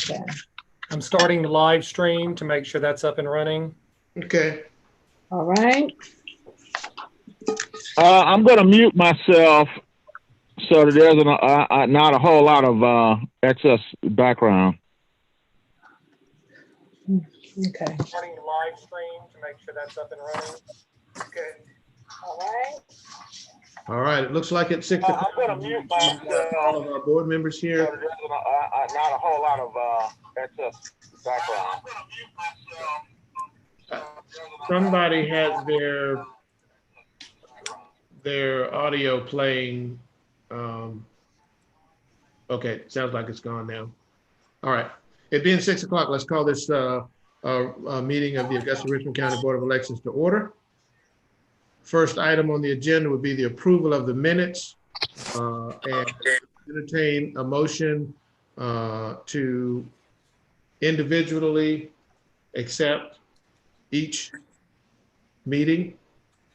Okay. I'm starting the live stream to make sure that's up and running. Okay. All right. I'm going to mute myself so that there's not a whole lot of excess background. Okay. Starting the live stream to make sure that's up and running. Okay. All right. All right. It looks like it's 6 o'clock. I'm going to mute myself. All of our board members So here. that there's not a whole lot of excess background. Somebody has their audio playing. Okay, sounds like it's gone now. All right, it being 6 o'clock, let's call this meeting of the Augusta Richmond County Board of Elections to order. First item on the agenda would be the approval of the minutes and entertain a motion to individually accept each meeting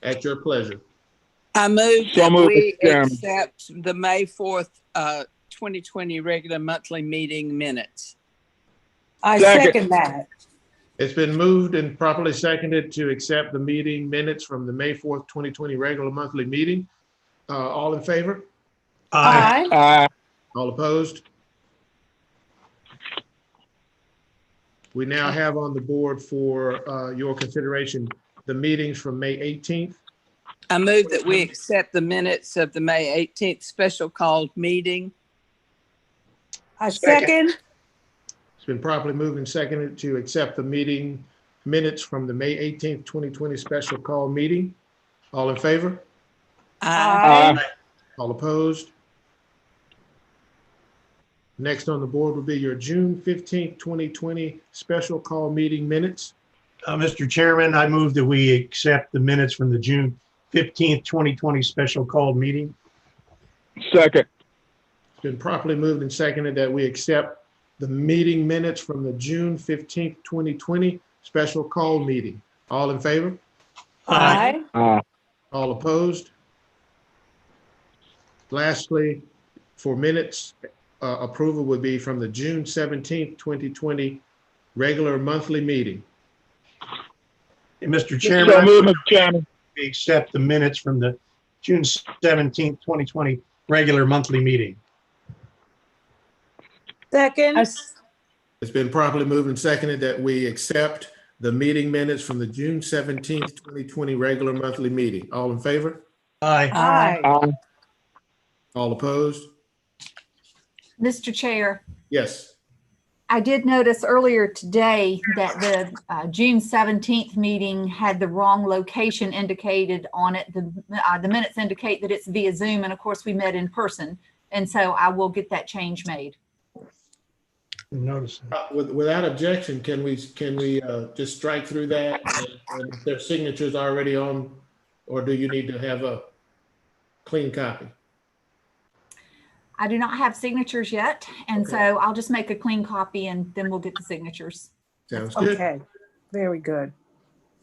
at your pleasure. I move So that moved, we Chairman. accept the May 4th, 2020 regular monthly meeting minutes. I Second. second that. It's been moved and properly seconded to accept the meeting minutes from the May 4th, 2020 regular monthly meeting. All in favor? Aye. All opposed? We now have on the board for your consideration the meetings from May 18th. I move that we accept the minutes of the May 18th special called meeting. I second. It's been properly moved and seconded to accept the meeting minutes from the May 18th, 2020 special call meeting. All in favor? Aye. All opposed? Next on the board will be your June 15th, 2020 special call meeting minutes. Mr. Chairman, I move that we accept the minutes from the June 15th, 2020 special called meeting. Second. It's been properly moved and seconded that we accept the meeting minutes from the June 15th, 2020 special call meeting. All in favor? Aye. All opposed? Lastly, for minutes, approval would be from the June 17th, 2020 regular monthly meeting. Mr. Chairman, So I moved, move Mr. Chairman. we accept the minutes from the June 17th, 2020 regular monthly meeting. Second. It's been properly moved and seconded that we accept the meeting minutes from the June 17th, 2020 regular monthly meeting. All in favor? Aye. Aye. All opposed? Mr. Chair, Yes. I did notice earlier today that the June 17th meeting had the wrong location indicated on it. The minutes indicate that it's via Zoom, and of course we met in person. And so I will get that change made. Notice that. Without objection, can we just strike through that? And if their signatures already on, or do you need to have a clean copy? I do not have signatures yet, and Okay. so I'll just make a clean copy and then we'll get the signatures. Sounds good. Okay. Very good.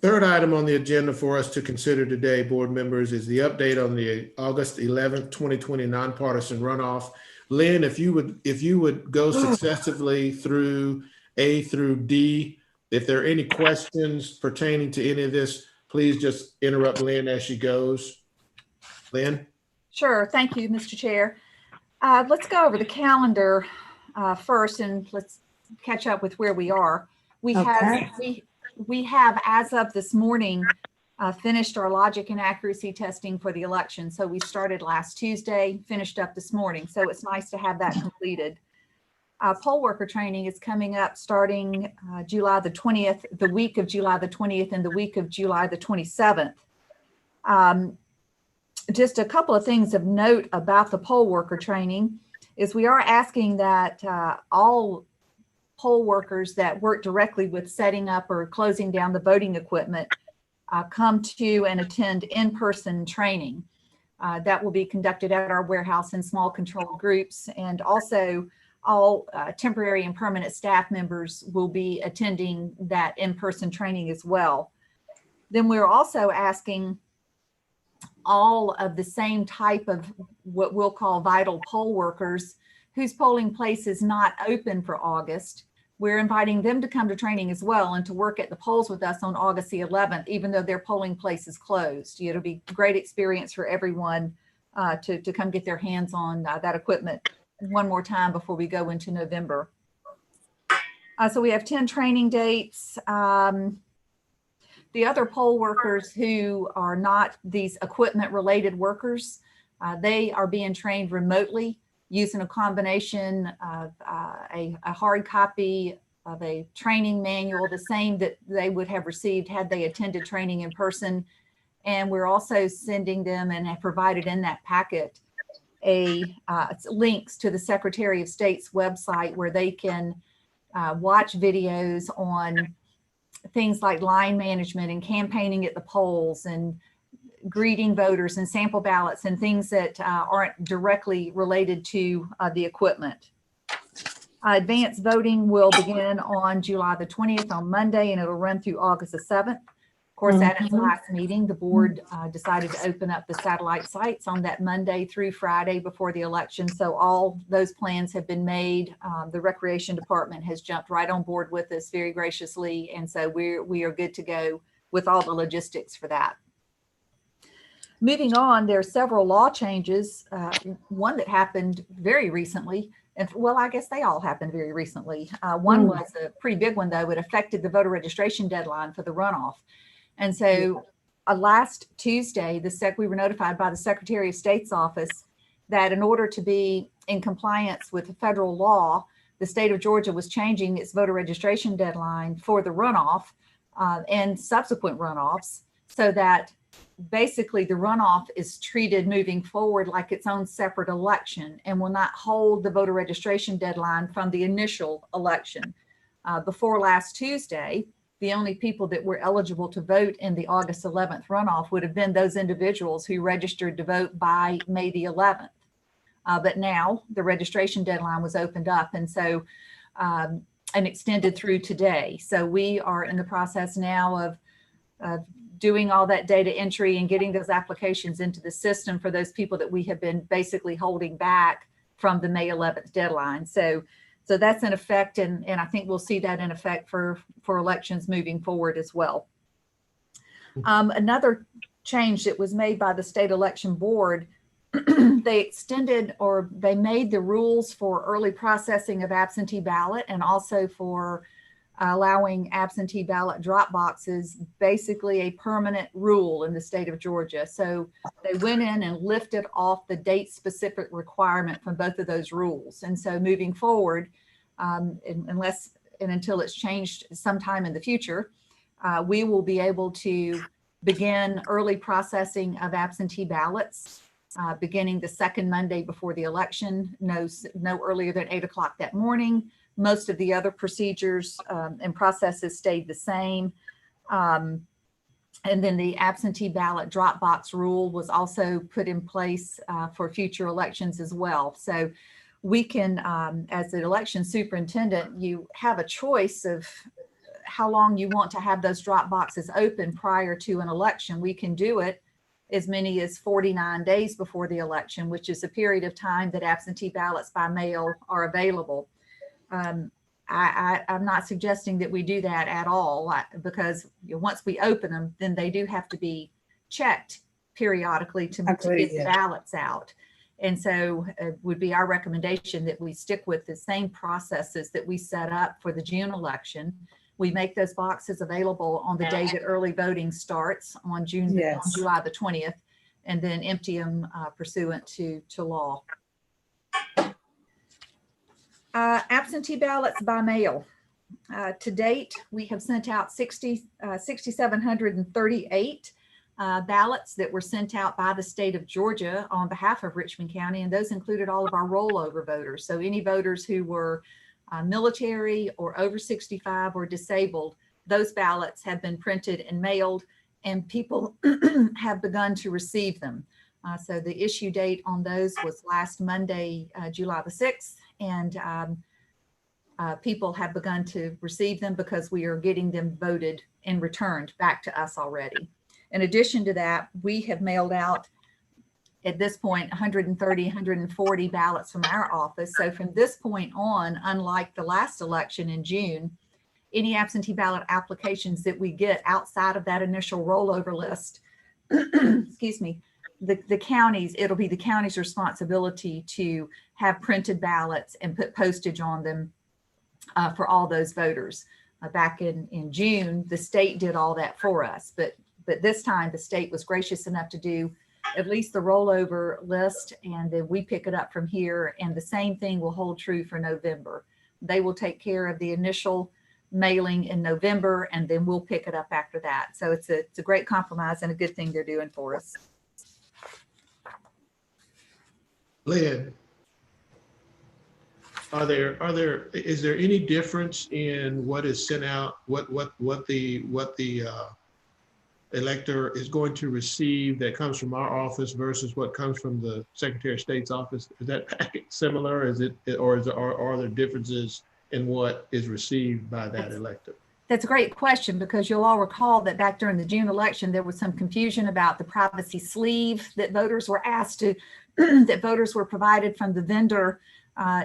Third item on the agenda for us to consider today, board members, is the update on the August 11th, 2020 nonpartisan runoff. Lynn, if you would go successively through A through D. If there are any questions pertaining to any of this, please just interrupt Lynn as she goes. Lynn? Sure. Thank you, Mr. Chair. Let's go over the calendar first, and let's catch up with where we are. We have, as of this morning, finished our logic and accuracy testing for the election. So we started last Tuesday, finished up this morning. So it's nice to have that completed. Poll worker training is coming up starting July the 20th, the week of July the 20th and the week of July the 27th. Just a couple of things of note about the poll worker training is we are asking that all poll workers that work directly with setting up or closing down the voting equipment come to and attend in-person training. That will be conducted at our warehouse in small controlled groups, and also all temporary and permanent staff members will be attending that in-person training as well. Then we're also asking all of the same type of what we'll call vital poll workers whose polling place is not open for August, we're inviting them to come to training as well and to work at the polls with us on August the 11th, even though their polling place is closed. It'll be a great experience for everyone to come get their hands on that equipment one more time before we go into November. So we have 10 training dates. The other poll workers who are not these equipment related workers, they are being trained remotely using a combination of a hard copy of a training manual, the same that they would have received had they attended training in person. And we're also sending them and have provided in that packet links to the Secretary of State's website where they can watch videos on things like line management and campaigning at the polls and greeting voters and sample ballots and things that aren't directly related to the equipment. Advanced voting will begin on July the 20th on Monday, and it'll run through August the 7th. Of course, at its last meeting, the board decided to open up the satellite sites on that Monday through Friday before the election. So all those plans have been made. The Recreation Department has jumped right on board with us very graciously. And so we are good to go with all the logistics for that. Moving on, there are several law changes. One that happened very recently, and well, I guess they all happened very recently. One was a pretty big one, though. It affected the voter registration deadline for the runoff. And so last Tuesday, we were notified by the Secretary of State's office that in order to be in compliance with federal law, the state of Georgia was changing its voter registration deadline for the runoff and subsequent runoffs, so that basically the runoff is treated moving forward like its own separate election and will not hold the voter registration deadline from the initial election. Before last Tuesday, the only people that were eligible to vote in the August 11th runoff would have been those individuals who registered to vote by May the 11th. But now the registration deadline was opened up, and so and extended through today. So we are in the process now of doing all that data entry and getting those applications into the system for those people that we have been basically holding back from the May 11th deadline. So that's in effect, and I think we'll see that in effect for elections moving forward as well. Another change that was made by the state election board, they extended, or they made the rules for early processing of absentee ballot and also for allowing absentee ballot drop boxes basically a permanent rule in the state of Georgia. So they went in and lifted off the date specific requirement from both of those rules. And so moving forward, unless and until it's changed sometime in the future, we will be able to begin early processing of absentee ballots beginning the second Monday before the election, no earlier than 8 o'clock that morning. Most of the other procedures and processes stayed the same. And then the absentee ballot drop box rule was also put in place for future elections as well. So we can, as the election superintendent, you have a choice of how long you want to have those drop boxes open prior to an election. We can do it as many as 49 days before the election, which is a period of time that absentee ballots by mail are available. I'm not suggesting that we do that at all, because once we open them, then they do have to be checked periodically to get the ballots out. And so it would be our recommendation that we stick with the same processes that we set up for the June election. We make those boxes available on the day that early voting starts on July the 20th, and then empty them pursuant to law. Absentee ballots by mail. To date, we have sent out 6,738 ballots that were sent out by the state of Georgia on behalf of Richmond County, and those included all of our rollover voters. So any voters who were military or over 65 or disabled, those ballots have been printed and mailed, and people have begun to receive them. So the issue date on those was last Monday, July the 6th, and people have begun to receive them because we are getting them voted and returned back to us already. In addition to that, we have mailed out at this point, 130, 140 ballots from our office. So from this point on, unlike the last election in June, any absentee ballot applications that we get outside of that initial rollover list, excuse me, the counties, it'll be the county's responsibility to have printed ballots and put postage on them for all those voters. Back in June, the state did all that for us, but this time the state was gracious enough to do at least the rollover list, and then we pick it up from here. And the same thing will hold true for November. They will take care of the initial mailing in November, and then we'll pick it up after that. So it's a great compromise and a good thing they're doing for us. Lynn, is there any difference in what is sent out, what the elector is going to receive that comes from our office versus what comes from the Secretary of State's office? Is that packet similar? Are there differences in what is received by that elector? That's a great question, because you'll all recall that back during the June election, there was some confusion about the privacy sleeve that voters were asked to, that voters were provided from the vendor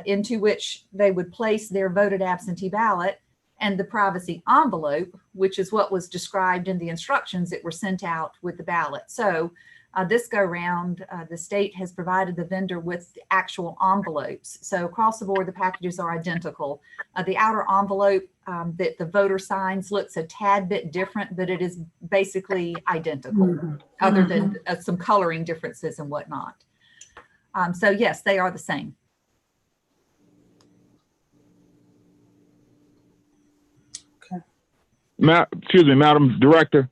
into which they would place their voted absentee ballot, and the privacy envelope, which is what was described in the instructions that were sent out with the ballot. So this go round, the state has provided the vendor with the actual envelopes. So across the board, the packages are identical. The outer envelope that the voter signs looks a tad bit different, but it is basically identical, other than some coloring differences and whatnot. So yes, they are the same. Excuse me, Madam Director.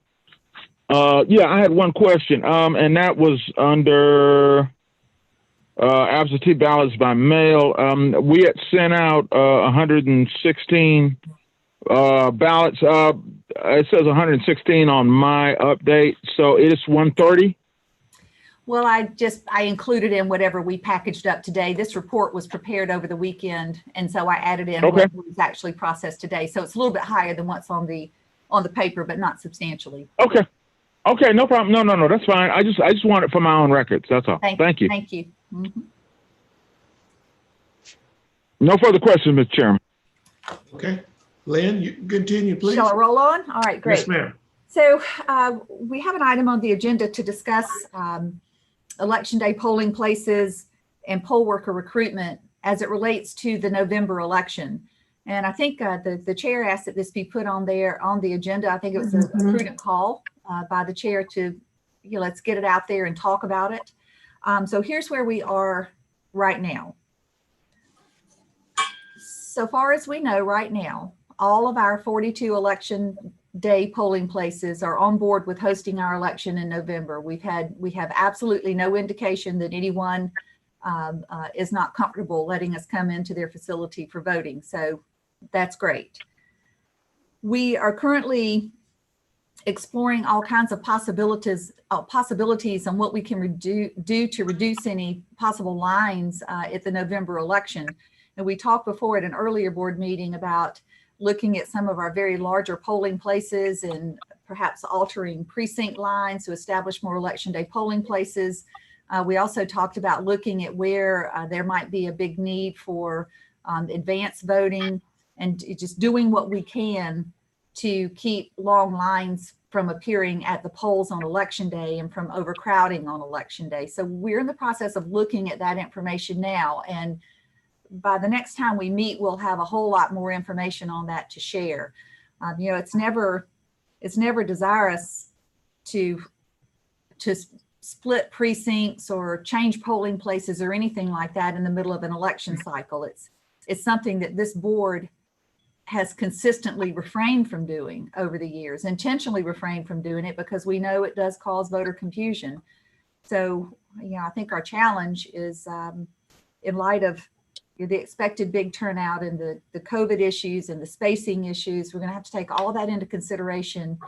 Yeah, I had one question, and that was under absentee ballots by mail. We had sent out 116 ballots. It says 116 on my update, so it is 130. Well, I included in whatever we packaged up today. This report was prepared over the weekend, and so I added in what was actually processed today. So it's a little bit higher than what's on the paper, but not substantially. Okay. Okay, no problem. No, that's fine. I just want it for my own records. That's all. Thank you. Thank you. Mm-hmm. No further questions, Mr. Chairman. Okay, Lynn, you continue, please. Shall I roll on? All right, great. Yes, ma'am. So we have an item on the agenda to discuss Election Day polling places and poll worker recruitment as it relates to the November election. And I think the chair asked that this be put on there on the agenda. I think it was a prudent call by the chair to, let's get it out there and talk about it. So here's where we are right now. So far as we know right now, all of our 42 election day polling places are on board with hosting our election in November. We have absolutely no indication that anyone is not comfortable letting us come into their facility for voting. So that's great. We are currently exploring all kinds of possibilities on what we can do to reduce any possible lines at the November election. And we talked before at an earlier board meeting about looking at some of our very larger polling places and perhaps altering precinct lines to establish more election day polling places. We also talked about looking at where there might be a big need for advanced voting, and just doing what we can to keep long lines from appearing at the polls on election day and from overcrowding on election day. So we're in the process of looking at that information now. And by the next time we meet, we'll have a whole lot more information on that to share. It's never desirous to split precincts or change polling places or anything like that in the middle of an election cycle. It's something that this board has consistently refrained from doing over the years, intentionally refrained from doing it because we know it does cause voter confusion. So, I think our challenge is in light of the expected big turnout and the COVID issues and the spacing issues, we're going to have to take all of that into consideration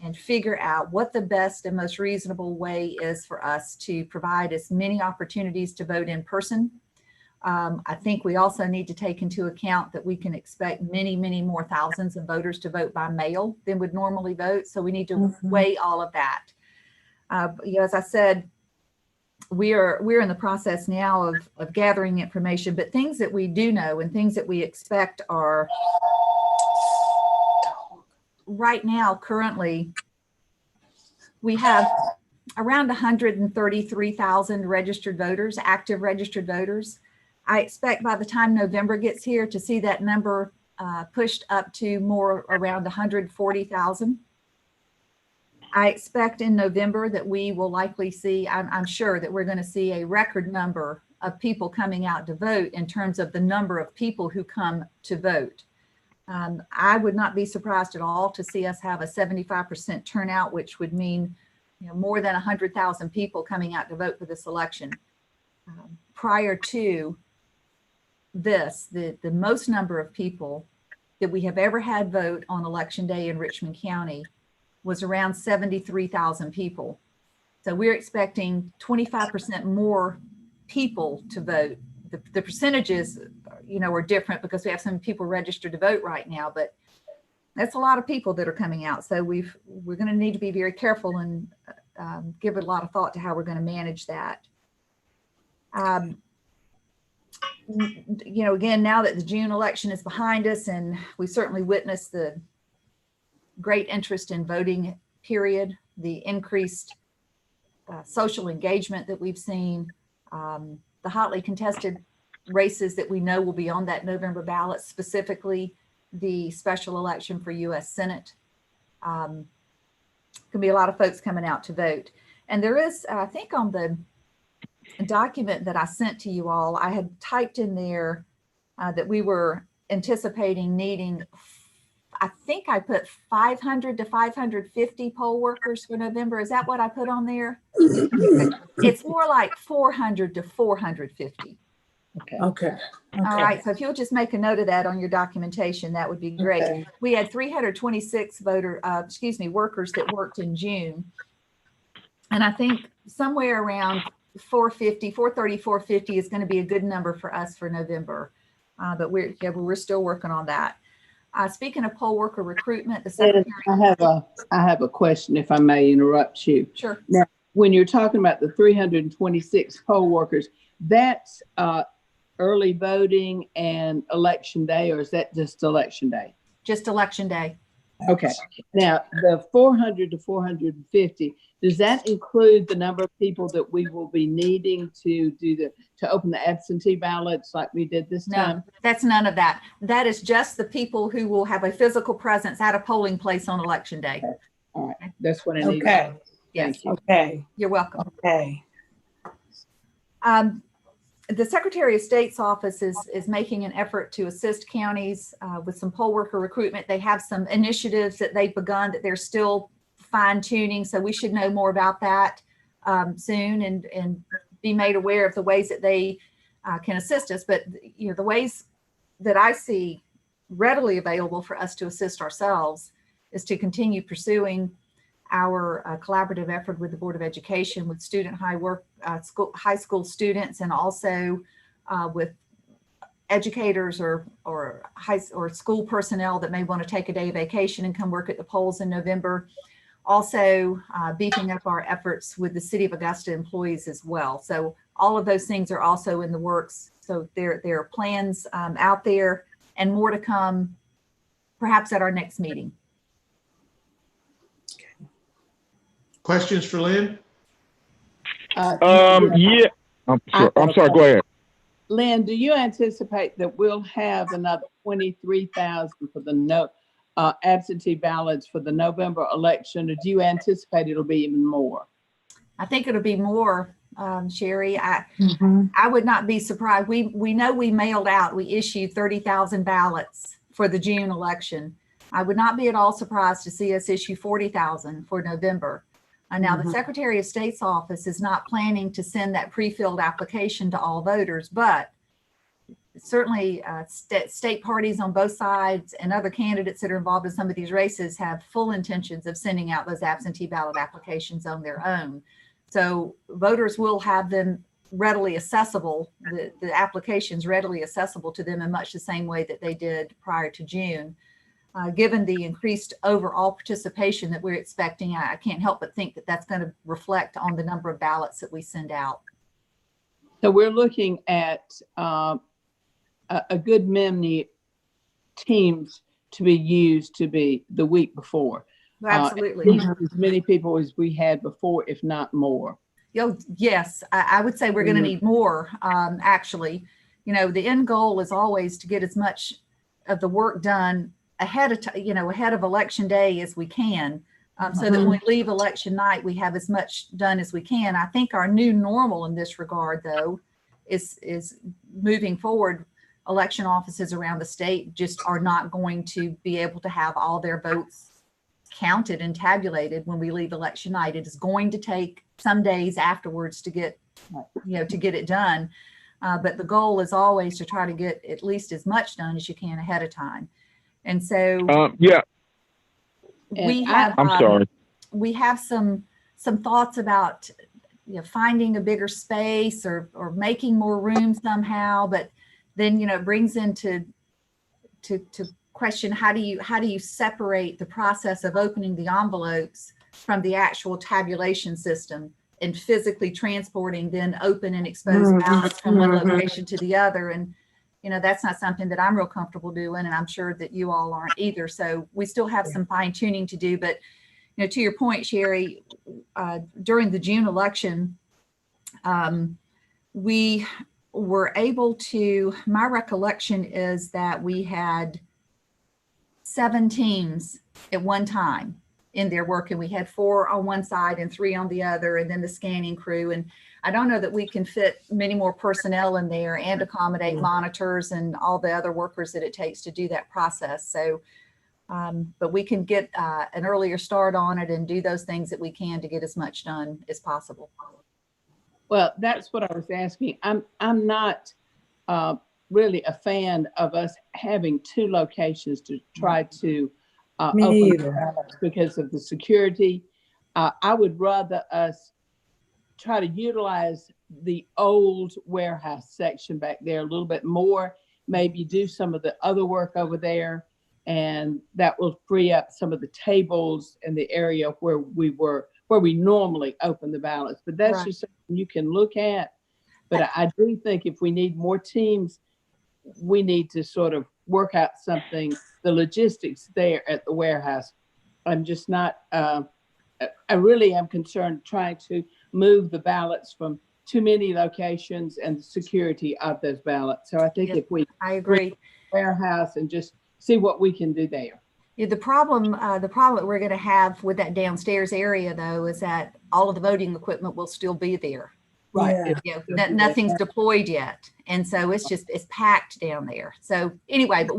and figure out what the best and most reasonable way is for us to provide as many opportunities to vote in person. I think we also need to take into account that we can expect many, many more thousands of voters to vote by mail than would normally vote. So we need to weigh all of that. As I said, we're in the process now of gathering information, but things that we do know and things that we expect are right now, currently, we have around 133,000 registered voters, active registered voters. I expect by the time November gets here to see that number pushed up to more around 140,000. I expect in November that we will likely see, I'm sure that we're going to see a record number of people coming out to vote in terms of the number of people who come to vote. I would not be surprised at all to see us have a 75% turnout, which would mean more than 100,000 people coming out to vote for this election. Prior to this, the most number of people that we have ever had vote on election day in Richmond County was around 73,000 people. So we're expecting 25% more people to vote. The percentages, are different because we have some people registered to vote right now, but that's a lot of people that are coming out. So we're going to need to be very careful and give it a lot of thought to how we're going to manage that. Again, now that the June election is behind us, and we certainly witnessed the great interest in voting period, the increased social engagement that we've seen, the hotly contested races that we know will be on that November ballot, specifically the special election for U.S. Senate. Can be a lot of folks coming out to vote. And there is, I think on the document that I sent to you all, I had typed in there that we were anticipating needing, I think I put 500 to 550 poll workers for November. Is that what I put on there? It's more like 400 to 450. Okay. All right. So if you'll just make a note of that on your documentation, that would be great. Okay. We had 326 workers that worked in June. And I think somewhere around 430, 450 is going to be a good number for us for November. But we're still working on that. Speaking of poll worker recruitment, the secretary. I have a question, if I may interrupt you. Sure. Now, when you're talking about the 326 poll workers, that's early voting and election day, or is that just election day? Just election day. Okay. Now, the 400 to 450, does that include the number of people that we will be needing to open the absentee ballots like we did this time? No, that's none of that. That is just the people who will have a physical presence at a polling place on election day. Okay. All right. That's what I need. Okay. Yes. Thank you. Okay. You're welcome. Okay. The Secretary of State's office is making an effort to assist counties with some poll worker recruitment. They have some initiatives that they've begun that they're still fine tuning. So we should know more about that soon and be made aware of the ways that they can assist us. But the ways that I see readily available for us to assist ourselves is to continue pursuing our collaborative effort with the Board of Education, with student high school students, and also with educators or school personnel that may want to take a day vacation and come work at the polls in November. Also beefing up our efforts with the City of Augusta employees as well. So all of those things are also in the works. So there are plans out there and more to come, perhaps at our next meeting. Questions for Lynn? Yeah. I'm sorry. Go ahead. Lynn, do you anticipate that we'll have another 23,000 for the absentee ballots for the November election, or do you anticipate it'll be even more? I think it'll be more, Sherry. I would not be surprised. We know we issued 30,000 ballots for the June election. I would not be at all surprised to see us issue 40,000 for November. Now, the Secretary of State's office is not planning to send that pre-filled application to all voters, but certainly state parties on both sides and other candidates that are involved in some of these races have full intentions of sending out those absentee ballot applications on their own. So voters will have them readily accessible, the applications readily accessible to them in much the same way that they did prior to June. Given the increased overall participation that we're expecting, I can't help but think that that's going to reflect on the number of ballots that we send out. So we're looking at a good many teams to be used to be the week before. Absolutely. At least as many people as we had before, if not more. Yes, I would say we're going to need more, actually. The end goal is always to get as much of the work done ahead of election day as we can, so that when we leave election night, we have as much done as we can. I think our new normal in this regard, though, is moving forward. Election offices around the state just are not going to be able to have all their votes counted and tabulated when we leave election night. It is going to take some days afterwards to get it done. But the goal is always to try to get at least as much done as you can ahead of time. And so we have, I'm sorry. We have some thoughts about finding a bigger space or making more room somehow, but then it brings into to question, how do you separate the process of opening the envelopes from the actual tabulation system and physically transporting then open and exposed ballots from one location to the other? And that's not something that I'm real comfortable doing, and I'm sure that you all aren't either. So we still have some fine tuning to do. But to your point, Sherry, during the June election, we were able to, my recollection is that we had 7 teams at one time in there working. We had 4 on one side and 3 on the other, and then the scanning crew. And I don't know that we can fit many more personnel in there and accommodate monitors and all the other workers that it takes to do that process. So, but we can get an earlier start on it and do those things that we can to get as much done as possible. Well, that's what I was asking. I'm not really a fan of us having 2 locations to try to open the ballots because of the security. I would rather us try to utilize the old warehouse section back there a little bit more, maybe do some of the other work over there, and that will free up some of the tables in the area where we normally open the ballots. But that's just something you can look at. But I do think if we need more teams, we need to sort of work out something, the logistics there at the warehouse. I'm just not, I really am concerned trying to move the ballots from too many locations and the security of those ballots. So I think if we I agree, warehouse and just see what we can do there. Yeah, the problem that we're going to have with that downstairs area, though, is that all of the voting equipment will still be there. Right. That nothing's deployed yet, and so it's packed down there. So anyway, but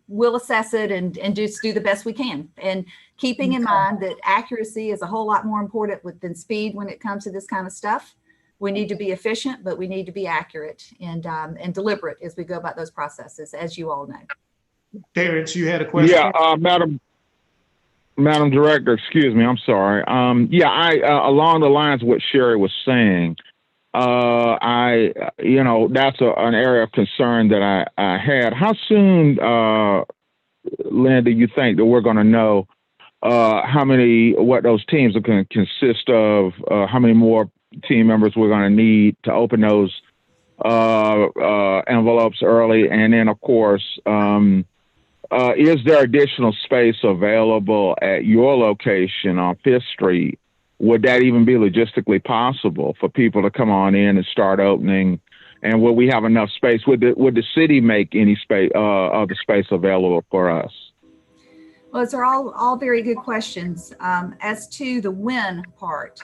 we'll assess it and just do the best we can, and keeping in mind that accuracy is a whole lot more important than speed when it comes to this kind of stuff. We need to be efficient, but we need to be accurate and deliberate as we go about those processes, as you all know. Terrence, you had a question? Yeah, Madam Director, excuse me, I'm sorry. I along the lines of what Sherry was saying, that's an area of concern that I had. How soon, Lynn, do you think that we're going to know what those teams are going to consist of, how many more team members we're going to need to open those envelopes early? And then, of course, is there additional space available at your location on 5th Street? Would that even be logistically possible for people to come on in and start opening? And will we have enough space? Would the city make any space of the space available for us? Well, those are all very good questions. As to the when part,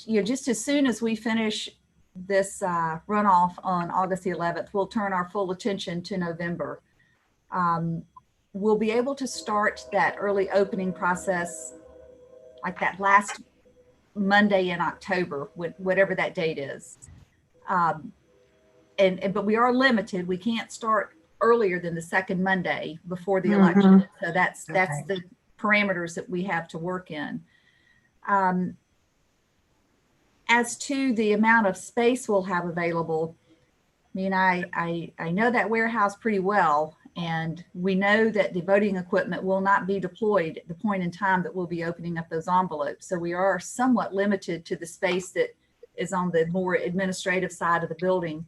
just as soon as we finish this runoff on August the 11th, we'll turn our full attention to November. We'll be able to start that early opening process like that last Monday in October, whatever that date is. But we are limited. We can't start earlier than the 2nd Monday before the election. So that's the parameters that we have to work in. As to the amount of space we'll have available, I mean, I know that warehouse pretty well, and we know that the voting equipment will not be deployed at the point in time that we'll be opening up those envelopes. So we are somewhat limited to the space that is on the more administrative side of the building.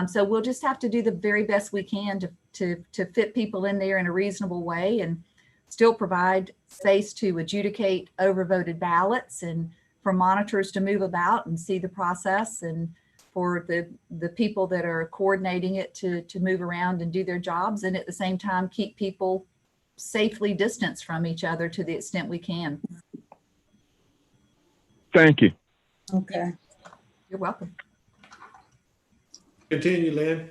So we'll just have to do the very best we can to fit people in there in a reasonable way and still provide space to adjudicate overvoted ballots and for monitors to move about and see the process, and for the people that are coordinating it to move around and do their jobs, and at the same time keep people safely distanced from each other to the extent we can. Thank you. Okay. You're welcome. Continue, Lynn.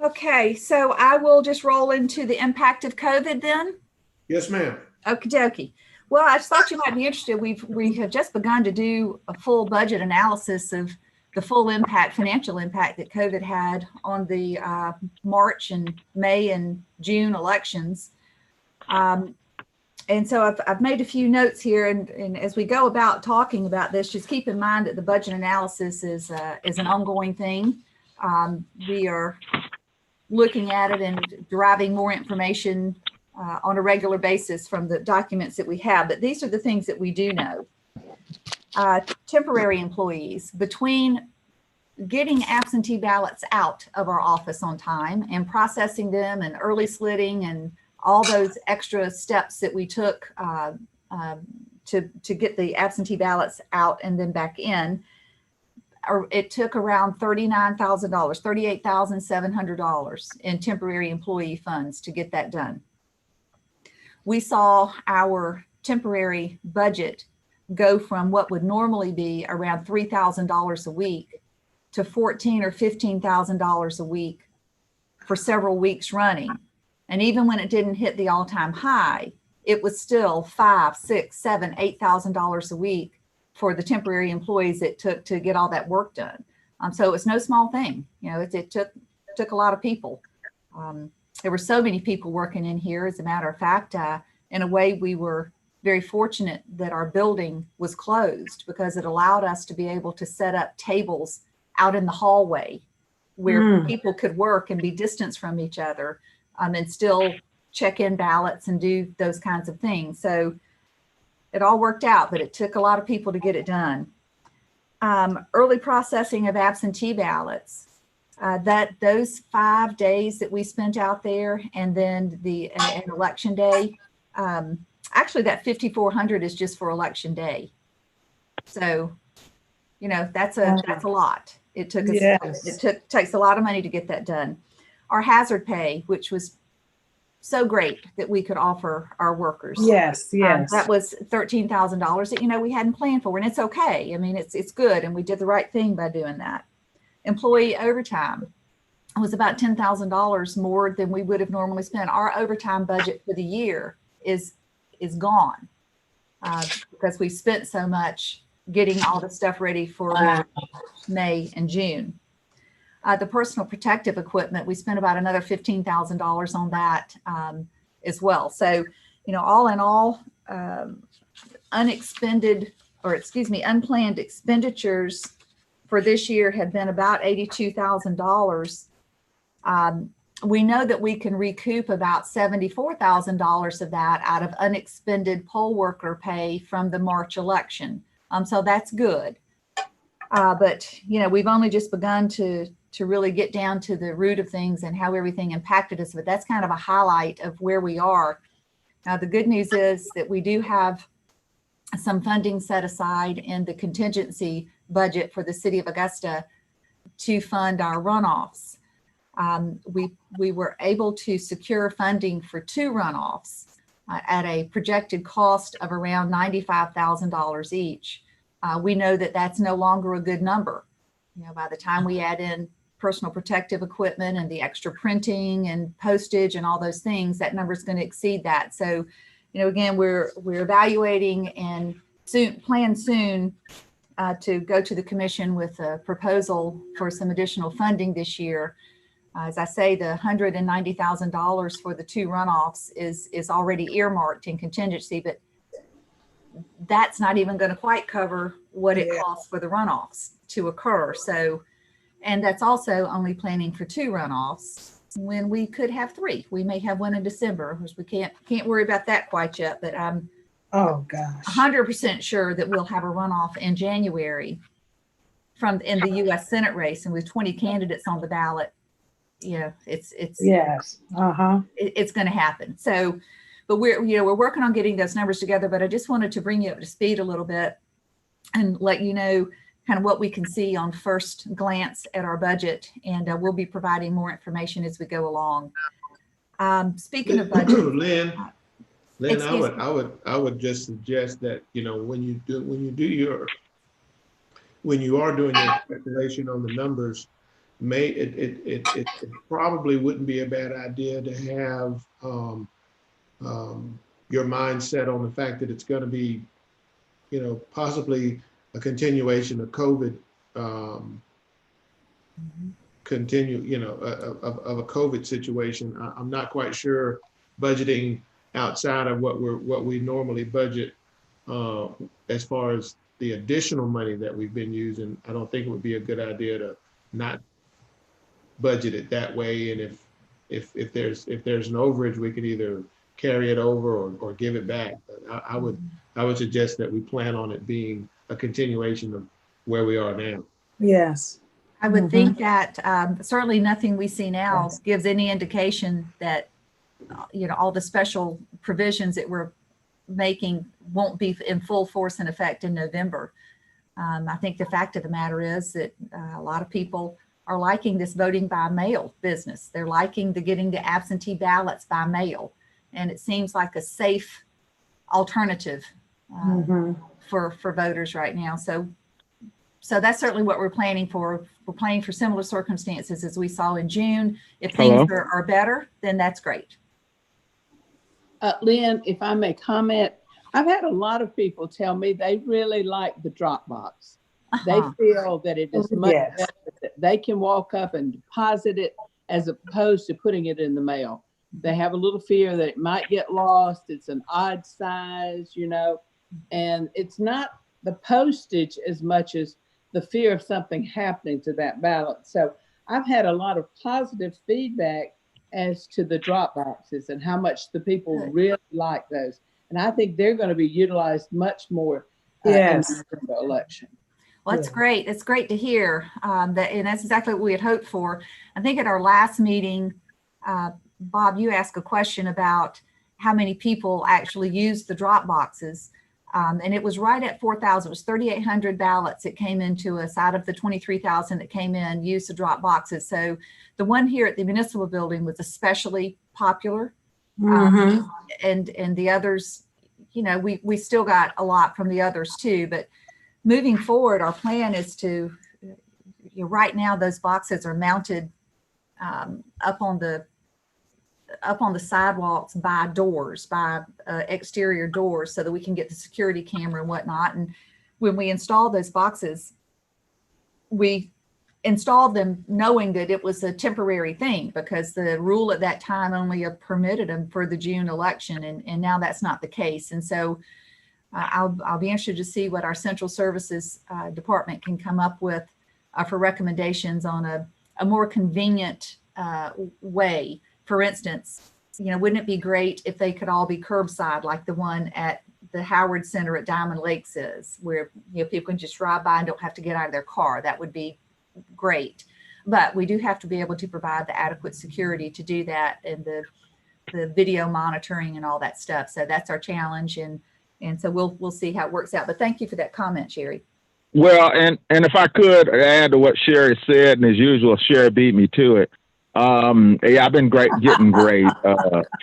Okay, so I will just roll into the impact of COVID then. Yes, ma'am. Okie dokie. Well, I just thought you might be interested. We have just begun to do a full budget analysis of the full impact, financial impact that COVID had on the March and May and June elections. And so I've made a few notes here, and as we go about talking about this, just keep in mind that the budget analysis is an ongoing thing. We are looking at it and deriving more information on a regular basis from the documents that we have. But these are the things that we do know. Temporary employees, between getting absentee ballots out of our office on time and processing them and early slitting and all those extra steps that we took to get the absentee ballots out and then back in, it took around $39,000, $38,700 in temporary employee funds to get that done. We saw our temporary budget go from what would normally be around $3,000 a week to $14,000 or $15,000 a week for several weeks running. And even when it didn't hit the all-time high, it was still $5,000, $6,000, $7,000, $8,000 a week for the temporary employees it took to get all that work done. So it was no small thing. You know, it took a lot of people. There were so many people working in here. As a matter of fact, in a way, we were very fortunate that our building was closed because it allowed us to be able to set up tables out in the hallway where people could work and be distanced from each other, and still check in ballots and do those kinds of things. So it all worked out, but it took a lot of people to get it done. Early processing of absentee ballots, those 5 days that we spent out there, and then an election day, actually that 5,400 is just for election day. So, you know, that's a lot. It took us, Yes. takes a lot of money to get that done. Our hazard pay, which was so great that we could offer our workers. Yes, yes. That was $13,000 that, you know, we hadn't planned for, and it's okay. I mean, it's good, and we did the right thing by doing that. Employee overtime was about $10,000 more than we would have normally spent. Our overtime budget for the year is gone because we spent so much getting all the stuff ready for May and June. The personal protective equipment, we spent about another $15,000 on that as well. So, you know, all in all, unplanned expenditures for this year have been about $82,000. We know that we can recoup about $74,000 of that out of unexpended poll worker pay from the March election. So that's good. But, you know, we've only just begun to really get down to the root of things and how everything impacted us. But that's kind of a highlight of where we are. Now, the good news is that we do have some funding set aside in the contingency budget for the city of Augusta to fund our runoffs. We were able to secure funding for 2 runoffs at a projected cost of around $95,000 each. We know that that's no longer a good number. You know, by the time we add in personal protective equipment and the extra printing and postage and all those things, that number is going to exceed that. So, you know, again, we're evaluating and plan soon to go to the commission with a proposal for some additional funding this year. As I say, the $190,000 for the 2 runoffs is already earmarked in contingency, but that's not even going to quite cover what it costs for the runoffs to occur. So, and that's also only planning for 2 runoffs when we could have 3. We may have one in December, which we can't worry about that quite yet, but Oh, gosh. 100% sure that we'll have a runoff in January in the U.S. Senate race, and with 20 candidates on the ballot, it's Yes. Uh-huh. it's going to happen. So, but we're working on getting those numbers together. But I just wanted to bring you up to speed a little bit and let you know kind of what we can see on first glance at our budget, and we'll be providing more information as we go along. Speaking of budget, Lynn, Excuse I would just suggest that, when you are doing your calculation on the numbers, it probably wouldn't be a bad idea to have your mindset on the fact that it's going to be, possibly a continuation of COVID, of a COVID situation. I'm not quite sure budgeting outside of what we normally budget as far as the additional money that we've been using. I don't think it would be a good idea to not budget it that way. And if there's an overage, we could either carry it over or give it back. But I would suggest that we plan on it being a continuation of where we are now. Yes. I would think that certainly nothing we see now gives any indication that all the special provisions that we're making won't be in full force and effect in November. I think the fact of the matter is that a lot of people are liking this voting by mail business. They're liking getting the absentee ballots by mail, and it seems like a safe alternative for voters right now. So that's certainly what we're planning for. We're planning for similar circumstances as we saw in June. If things are better, then that's great. Lynn, if I may comment, I've had a lot of people tell me they really like the Dropbox. They feel that it is much better, that they can walk up and deposit it as opposed to putting it in the mail. They have a little fear that it might get lost. It's an odd size, and it's not the postage as much as the fear of something happening to that ballot. So I've had a lot of positive feedback as to the drop boxes and how much the people really like those. And I think they're going to be utilized much more in the election. Well, that's great. It's great to hear that, and that's exactly what we had hoped for. I think at our last meeting, Bob, you asked a question about how many people actually use the drop boxes. And it was right at 4,000. It was 3,800 ballots that came into us out of the 23,000 that came in, used the drop boxes. So the one here at the municipal building was especially popular. And the others, we still got a lot from the others too. But moving forward, our plan is to, right now those boxes are mounted up on the sidewalks by doors, by exterior doors, so that we can get the security camera and whatnot. And when we installed those boxes, we installed them knowing that it was a temporary thing, because the rule at that time only permitted them for the June election. And now that's not the case. And so I'll be interested to see what our central services department can come up with for recommendations on a more convenient way. For instance, wouldn't it be great if they could all be curbside, like the one at the Howard Center at Diamond Lakes is, where people can just drive by and don't have to get out of their car? That would be great. But we do have to be able to provide the adequate security to do that, and the video monitoring and all that stuff. So that's our challenge, and so we'll see how it works out. But thank you for that comment, Sherry. Well, and if I could add to what Sherry said, and as usual, Sherry beat me to it. I've been getting great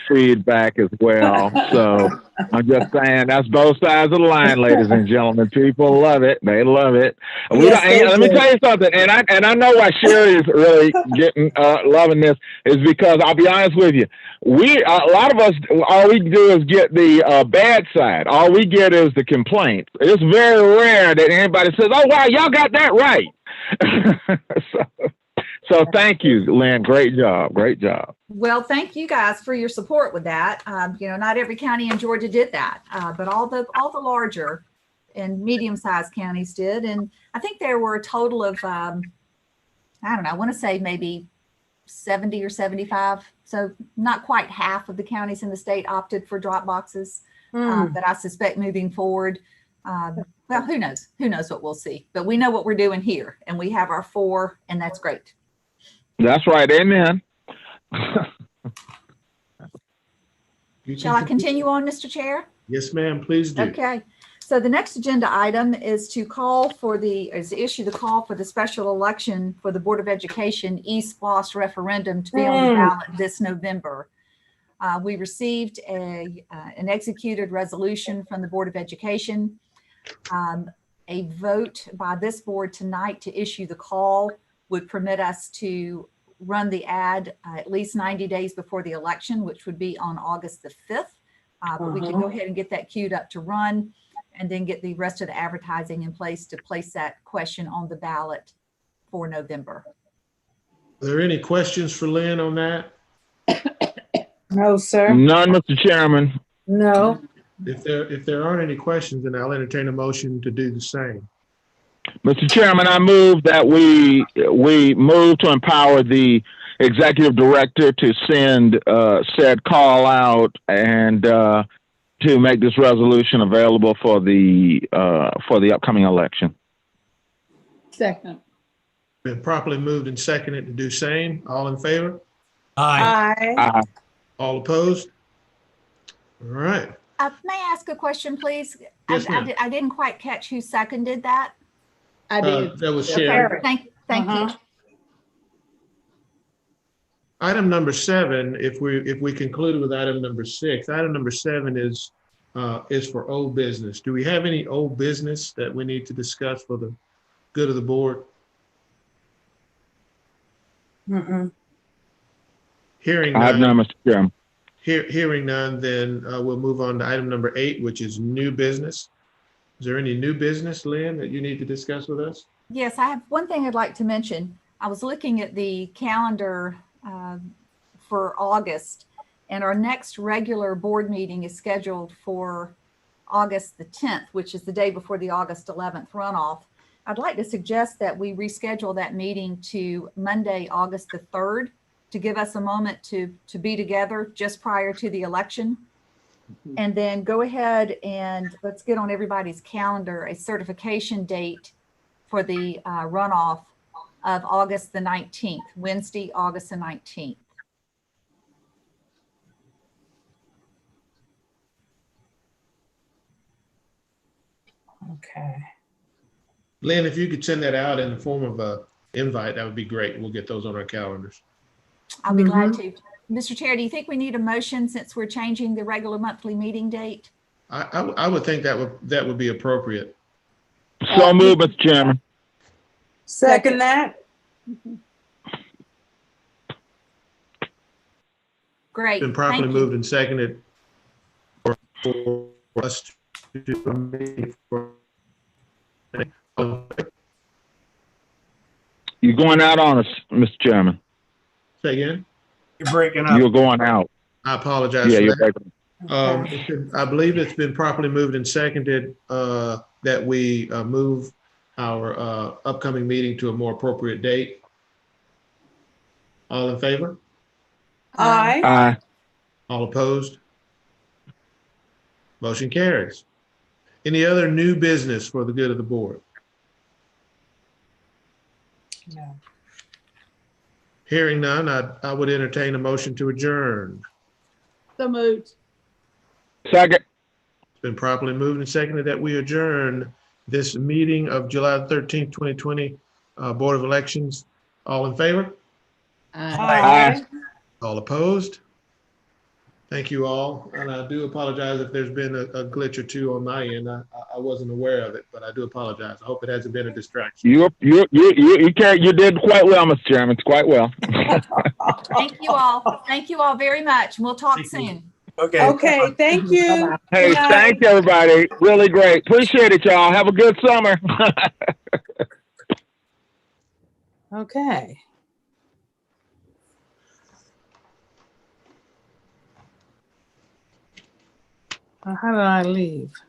feedback as well. So I'm just saying that's both sides of the line, ladies and gentlemen. People love it; they love it. Let me tell you something, and I know why Sherry is really getting loving this is because I'll be honest with you, a lot of us, all we do is get the bad side. All we get is the complaints. It's very rare that anybody says, "Oh wow, y'all got that right." So thank you, Lynn. Great job. Great job. Well, thank you guys for your support with that. Not every county in Georgia did that, but all the larger and medium-sized counties did. And I think there were a total of, I want to say maybe 70 or 75. So not quite half of the counties in the state opted for drop boxes. But I suspect moving forward, well, who knows? Who knows what we'll see? But we know what we're doing here, and we have our 4, and that's great. That's right. Amen. Shall I continue on, Mr. Chair? Yes, ma'am, please do. Okay. So the next agenda item is to issue the call for the special election for the Board of Education eSPLOS referendum to be on the ballot this November. We received an executed resolution from the Board of Education. A vote by this board tonight to issue the call would permit us to run the ad at least 90 days before the election, which would be on August the 5th. But we can go ahead and get that queued up to run and then get the rest of the advertising in place to place that question on the ballot for November. Are there any questions for Lynn on that? No, sir. None, Mr. Chairman. No. If there aren't any questions, then I'll entertain a motion to do the same. Mr. Chairman, I move that we move to empower the executive director to send said call out and to make this resolution available for the upcoming election. Second. Been properly moved and seconded to do same. All in favor? Aye. Aye. All opposed? All right. May I ask a question, please? Yes, ma'am. I didn't quite catch who seconded that. I did. That was Sharon. Thank you. Item number 7, if we conclude with item number 6, item number 7 is for old business. Do we have any old business that we need to discuss for the good of the board? Hearing I have none, none, Mr. Chairman. hearing none, then we'll move on to item number 8, which is new business. Is there any new business, Lynn, that you need to discuss with us? Yes, I have one thing I'd like to mention. I was looking at the calendar for August, and our next regular board meeting is scheduled for August the 10th, which is the day before the August 11th runoff. I'd like to suggest that we reschedule that meeting to Monday, August the 3rd, to give us a moment to be together just prior to the election. And then go ahead and let's get on everybody's calendar a certification date for the runoff of August the 19th, Wednesday, August the 19th. Okay. Lynn, if you could send that out in the form of a invite, that would be great. We'll get those on our calendars. I'll be glad to. Mr. Chair, do you think we need a motion since we're changing the regular monthly meeting date? I would think that would be appropriate. So moved, Mr. Chairman. Second that. Great. Been properly Thank you. moved and seconded for us to You're going out on us, Mr. Chairman. say again. You're breaking up. You're going out. I apologize Yeah, for you're that. breaking. I believe it's been properly moved and seconded that we move our upcoming meeting to a more appropriate date. All in favor? Aye. Aye. All opposed? Motion carries. Any other new business for the good of the board? No. Hearing none, I would entertain a motion to adjourn. So moved. Second. It's been properly moved and seconded that we adjourn this meeting of July 13th, 2020, Board of Elections. All in favor? Aye. All opposed? Thank you all. And I do apologize if there's been a glitch or two on my end. I wasn't aware of it, but I do apologize. I hope it hasn't been a distraction. You did quite well, Mr. Chairman. It's quite well. Thank you all. Thank you all very much. We'll talk Thank you. soon. Okay. Okay, thank you. Hey, Good night. thanks everybody. Really great. Appreciate it, y'all. Have a good summer. Okay. How did I leave?